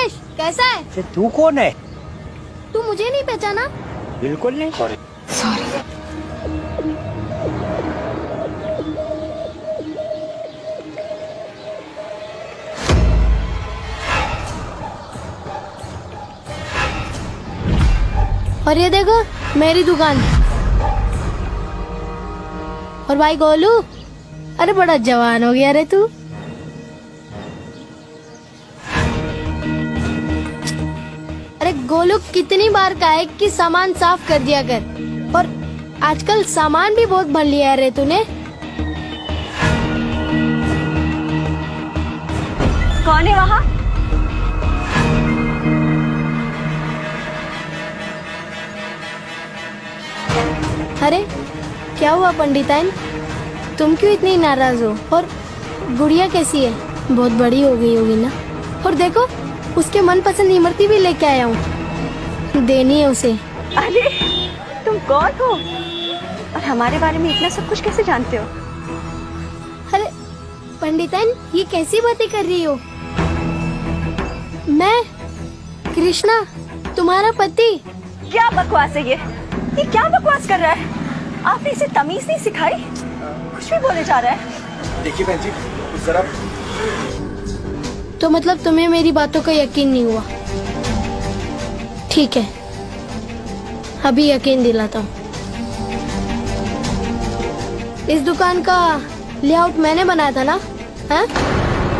राकेश, कैसा है? ये तू कौन है? तू मुझे नहीं पहचाना? बिल्कुल नहीं। सॉरी। और ये देखो मेरी दुकान। और भाई गोलू, अरे बड़ा जवान हो गया रे तू। अरे गोलू, कितनी बार कहा है कि सामान साफ कर दिया कर, और आजकल सामान भी बहुत भर लिया है रे तूने। कौन है वहाँ? अरे क्या हुआ पंडिताइन, तुम क्यों इतनी नाराज हो? और गुड़िया कैसी है? बहुत बड़ी हो गई होगी ना। और देखो, उसके मनपसंद इमरती भी लेके आया हूँ, देनी है उसे। अरे तुम कौन हो और हमारे बारे में इतना सब कुछ कैसे जानते हो? अरे पंडिताइन, ये कैसी बातें कर रही हो? मैं कृष्णा, तुम्हारा पति। क्या बकवास है ये क्या बकवास कर रहा है? आपने इसे तमीज नहीं सिखाई, कुछ भी बोले जा रहा है। देखिए बहन जी, जरा। तो मतलब तुम्हें मेरी बातों का यकीन नहीं हुआ? ठीक है, अभी यकीन दिलाता हूँ। इस दुकान का लेआउट मैंने बनाया था ना? हाँ?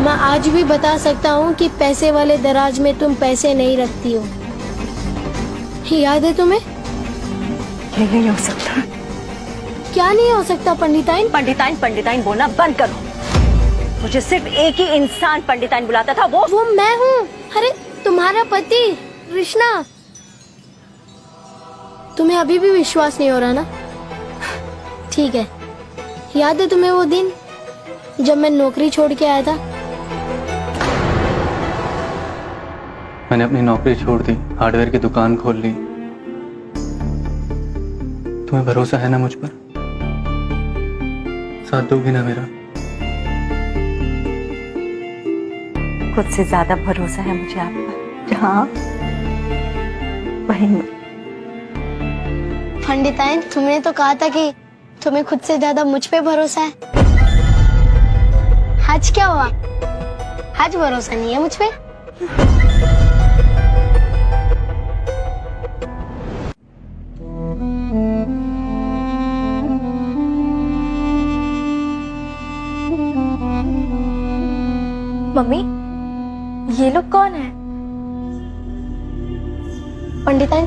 मैं आज भी बता सकता हूँ कि पैसे वाले दराज में तुम पैसे नहीं रखती हो। याद है तुम्हें? ये नहीं हो सकता। क्या नहीं हो सकता पंडिताइन? पंडिताइन बोलना बंद करो। मुझे सिर्फ एक ही इंसान पंडिताइन बुलाता था, वो मैं हूँ। अरे तुम्हारा पति कृष्णा। तुम्हें अभी भी विश्वास नहीं हो रहा ना? ठीक है, याद है तुम्हें वो दिन जब मैं नौकरी छोड़ के आया था? मैंने अपनी नौकरी छोड़ दी, हार्डवेयर की दुकान खोल ली। तुम्हें भरोसा है ना मुझ पर? साथ दोगी ना मेरा? खुद से ज्यादा भरोसा है मुझे आप पर। जहाँ वहीं मैं। पंडिताइन, तुमने तो कहा था कि तुम्हें खुद से ज्यादा मुझ पे भरोसा है। आज क्या हुआ? आज भरोसा नहीं है मुझ पे? मम्मी, ये लोग कौन है? पंडिताइन,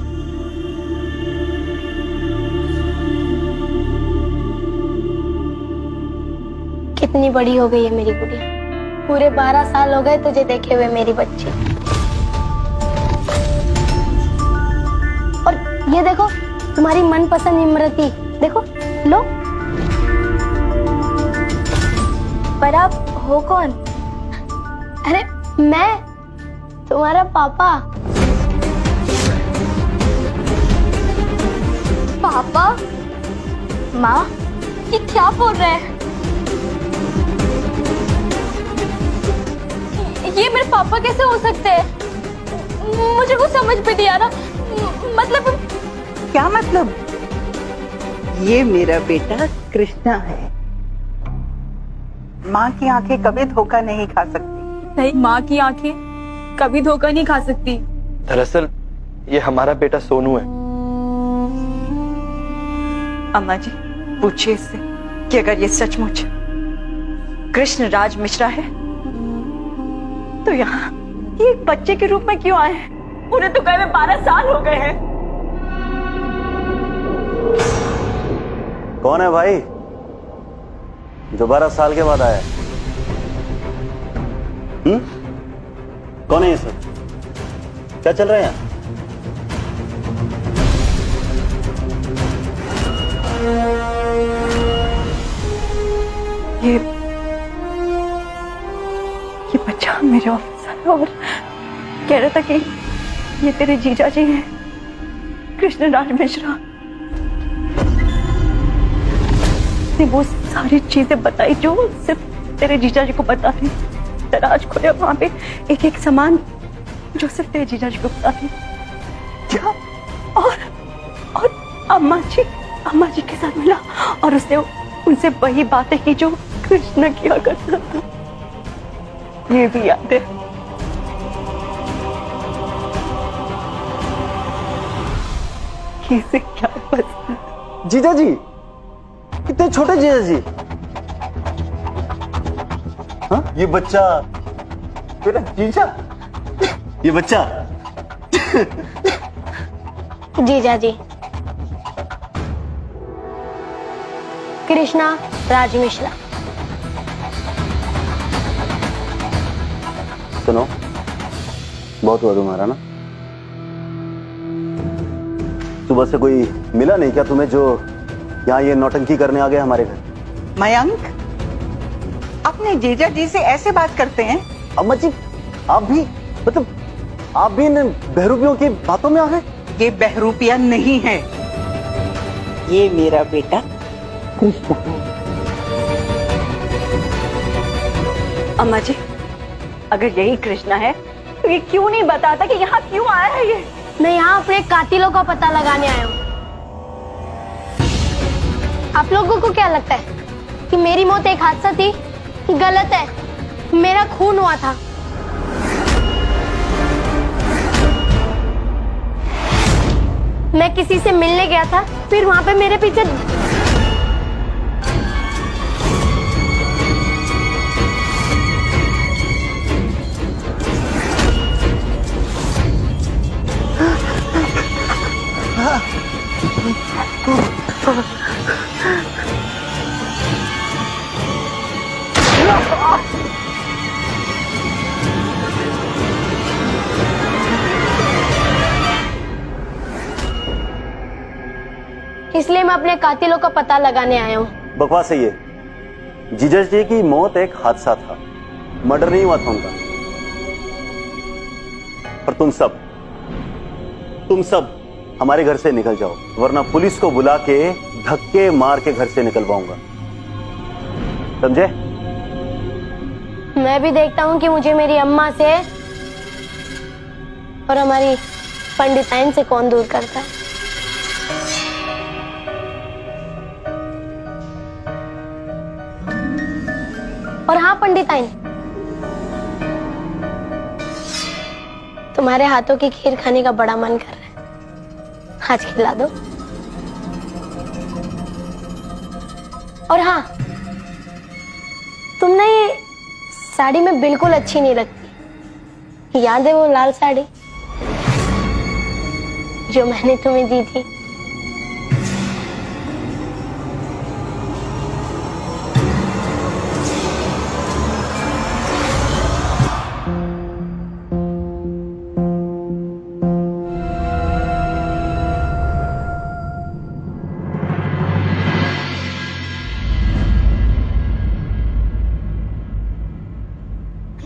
कितनी बड़ी हो गई है मेरी गुड़िया। पूरे 12 साल हो गए तुझे देखे हुए मेरी बच्ची। और ये देखो तुम्हारी मनपसंद इमरती, देखो लो। पर आप हो कौन? अरे मैं तुम्हारा पापा। पापा? माँ, ये क्या बोल रहे हैं? ये मेरे पापा कैसे हो सकते हैं? मुझे कुछ समझ में नहीं आ रहा। मतलब क्या मतलब? ये मेरा बेटा कृष्णा है। माँ की आंखें कभी धोखा नहीं खा सकती। नहीं, माँ की आंखें कभी धोखा नहीं खा सकती। दरअसल ये हमारा बेटा सोनू है। अम्मा जी, पूछिए इससे कि अगर ये सचमुच कृष्ण राज मिश्रा है तो यहाँ ये एक बच्चे के रूप में क्यों आए हैं? उन्हें तो गए 12 साल हो गए हैं। कौन है भाई जो 12 साल के बाद आया है? कौन है ये सब? क्या चल रहा है यहाँ? ये बच्चा मेरे ऑफिस आया और कह रहा था कि ये तेरे जीजा जी हैं, कृष्ण राज मिश्रा। ने वो सारी चीजें बताई जो सिर्फ तेरे जीजा जी को पता थी। दराज खोले, वहां पे एक एक सामान जो सिर्फ तेरे जीजा जी को पता थी। क्या? और अम्मा जी के साथ मिला और उसने उनसे वही बातें की जो कृष्ण किया करता था। ये भी याद है। कैसे क्या पता? जीजा जी, कितने छोटे जीजा जी। हाँ, ये बच्चा मेरा जीजा, ये बच्चा जीजा जी, कृष्णा राज मिश्रा। सुनो, बहुत हुआ तुम्हारा ना। सुबह से कोई मिला नहीं क्या तुम्हें जो यहाँ ये नौटंकी करने आ गया हमारे घर? मयंक, अपने जीजा जी से ऐसे बात करते हैं? अम्मा जी, आप भी मतलब आप भी इन बहरूपियों की बातों में आ गए? ये बहरूपिया नहीं है, ये मेरा बेटा कृष्णा है। अम्मा जी, अगर यही कृष्णा है तो ये क्यों नहीं बताता कि यहाँ क्यों आया है ये? मैं यहाँ अपने कातिलों का पता लगाने आया हूँ। आप लोगों को क्या लगता है कि मेरी मौत एक हादसा थी? गलत है, मेरा खून हुआ था। मैं किसी से मिलने गया था, फिर वहां पे मेरे पीछे इसलिए मैं अपने कातिलों का पता लगाने आया हूँ। बकवास है ये। जीजा जी की मौत एक हादसा था, मर्डर नहीं हुआ था उनका। और तुम सब हमारे घर से निकल जाओ, वरना पुलिस को बुला के धक्के मार के घर से निकलवाऊंगा, समझे? मैं भी देखता हूँ कि मुझे मेरी अम्मा से और हमारी पंडिताइन से कौन दूर करता है। और हाँ पंडिताइन, तुम्हारे हाथों की खीर खाने का बड़ा मन कर रहा है, आज खिला दो। और हाँ, तुम ना ये साड़ी में बिल्कुल अच्छी नहीं लगती। याद है वो लाल साड़ी जो मैंने तुम्हें दी थी?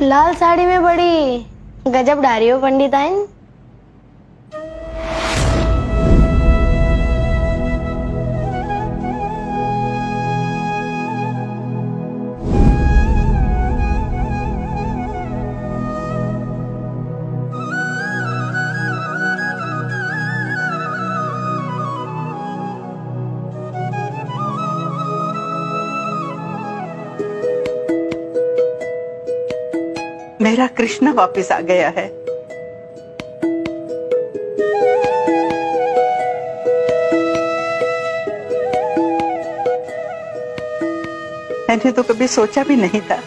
लाल साड़ी में बड़ी गजब डारी हो पंडिताइन। मेरा कृष्णा वापस आ गया है। मैंने तो कभी सोचा भी नहीं था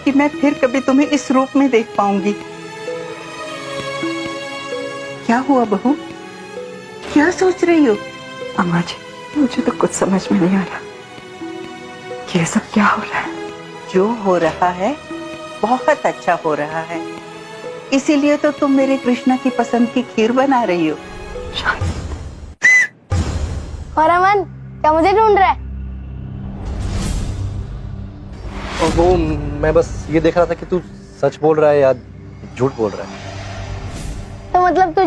कि मैं फिर कभी तुम्हें इस रूप में देख पाऊंगी। क्या हुआ बहू, क्या सोच रही हो? अम्मा जी, मुझे तो कुछ समझ में नहीं आ रहा कि ये सब क्या हो रहा है। जो हो रहा है बहुत अच्छा हो रहा है, इसीलिए तो तुम मेरे कृष्णा की पसंद की खीर बना रही हो। और अमन, क्या मुझे ढूंढ रहा है? और वो मैं बस ये देख रहा था कि तू सच बोल रहा है या झूठ बोल रहा है। तो मतलब तू